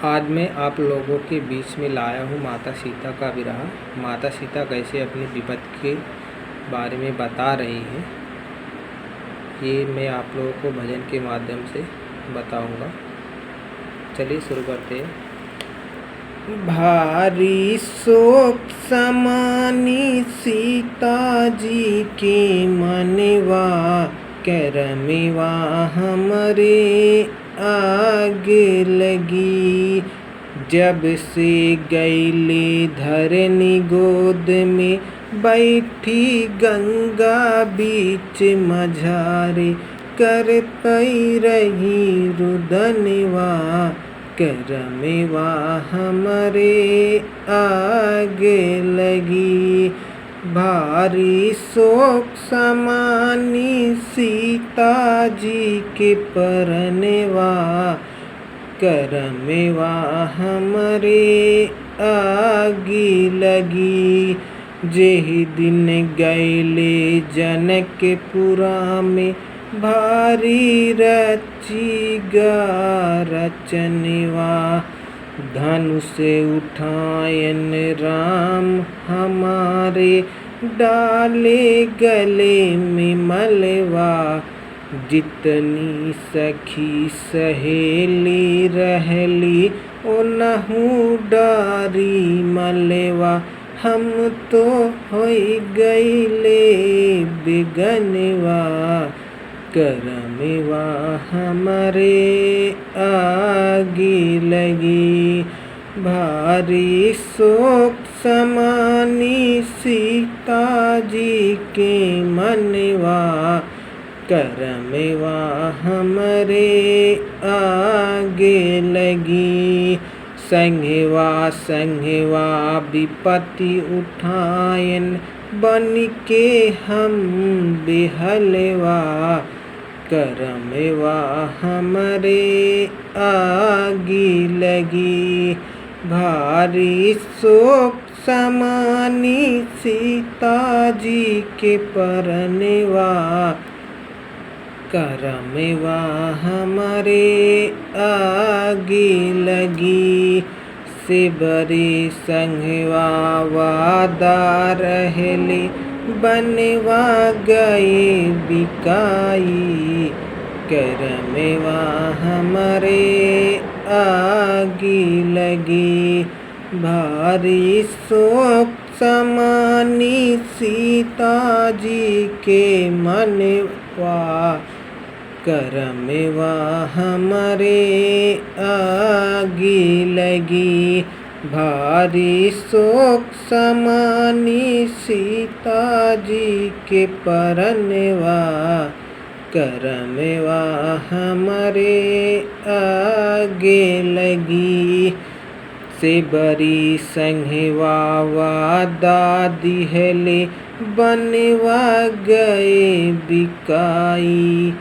आज मैं आप लोगों के बीच में लाया हूँ माता सीता का विरह। माता सीता कैसे अपनी विपत्ति के बारे में बता रही हैं, ये मैं आप लोगों को भजन के माध्यम से बताऊंगा। चलिए शुरू करते हैं। भारी शोक समानी सीता जी के मनवा, करमेवा हमरे आग लगी। जब से गईले धरनी गोद में, बैठी गंगा बीच मझारे, कर पई रही रुदनवा, करमेवा हमरे आगे लगी। भारी शोक समानी सीता जी के परनवा, करमेवा हमरे आगी लगी। जेहि दिन गईले जनकपुरा में, भारी रचिगा रचनवा, धनुष उठायन राम हमारे, डाले गले में मलवा। जितनी सखी सहेली रहली, ओनहु डारी मलवा। हम तो होई गईले बिगनवा, करमेवा हमरे आगी लगी। भारी शोक समानी सीता जी के मनवा, करमेवा हमरे आगे लगी। संघवा संघवा विपत्ति उठायन, बन के हम बिहलवा, करमेवा हमरे आगी लगी। भारी शोक समानी सीता जी के परनवा, करमेवा हमरे आगी लगी। सेबरी संघवा वादा रहले, बनवा गए बिकाई, करमेवा हमरे आगी लगी। भारी शोक समानी सीता जी के मनवा, करमेवा हमरे आगी लगी। भारी शोक समानी सीता जी के परनवा, करमेवा हमरे आगे लगी। सेबरी संघवा वादा दिहले, बनवा गए बिकाई,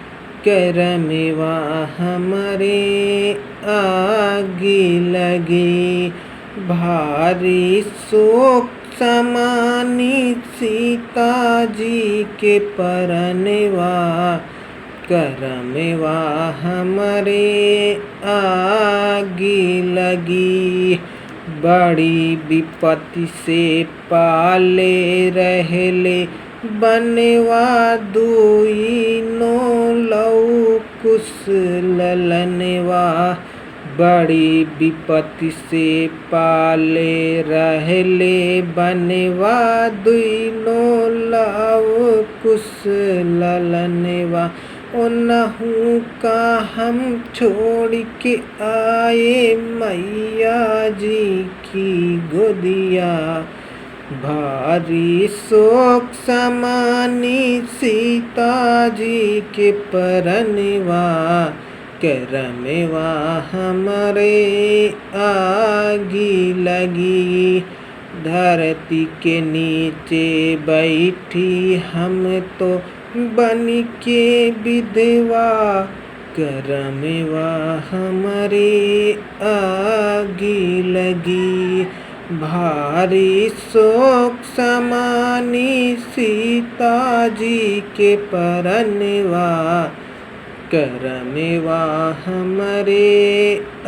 करमेवा हमरे आगी लगी। भारी शोक समानी सीता जी के परनवा, करमेवा हमरे आगी लगी। बड़ी विपत्ति से पाले रहले, बनवा दुई नो लऊ कुश ललनवा। बड़ी विपत्ति से पाले रहले, बनवा दुई नो लऊ कुश ललनवा। ओनहु का हम छोड़ के आए, मैया जी की गोदिया। भारी शोक समानी सीता जी के परनवा, करमेवा हमरे आगी लगी। धरती के नीचे बैठी हम तो, बन के विधवा, करमेवा हमरे आगी लगी। भारी शोक समानी सीता जी के परनवा, करमेवा हमरे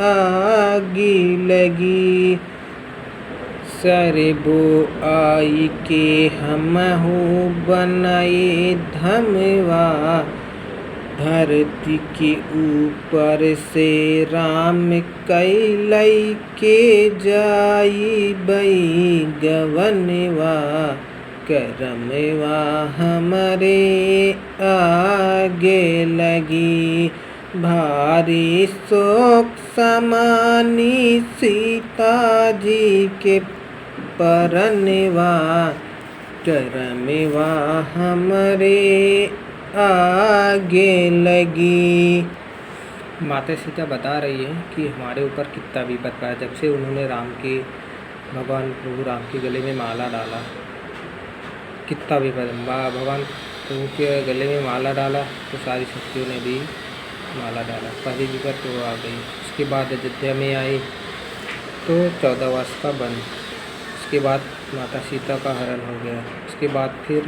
आगी लगी। सरबो आई के हमहु बनाए धमवा। धरती के ऊपर से राम कैलई के जाई बई गवनवा। करमवा हमरे आगे लगी। भारी शोक समानी सीता जी के परनवा। करमवा हमरे आगे लगी। माता सीता बता रही है कि हमारे ऊपर कितना विपद पाया जब से उन्होंने भगवान प्रभु राम के गले में माला डाला। कितना विपद भगवान प्रभु के गले में माला डाला तो सारी शक्तियों ने भी माला डाला, पहली विपद तो आ गई। उसके बाद अयोध्या में आई तो 14 वर्ष का बन। उसके बाद माता सीता का हरण हो गया। उसके बाद फिर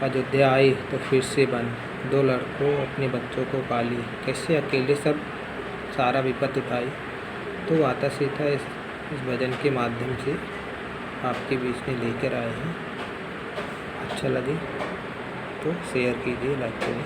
अयोध्या आई तो फिर से बन। 2 लड़कों अपने बच्चों को पाली, कैसे अकेले सब सारा विपद उठाई। तो माता सीता इस भजन के माध्यम से आपके बीच में लेकर आए हैं। अच्छा लगे तो शेयर कीजिए, लाइक करिए।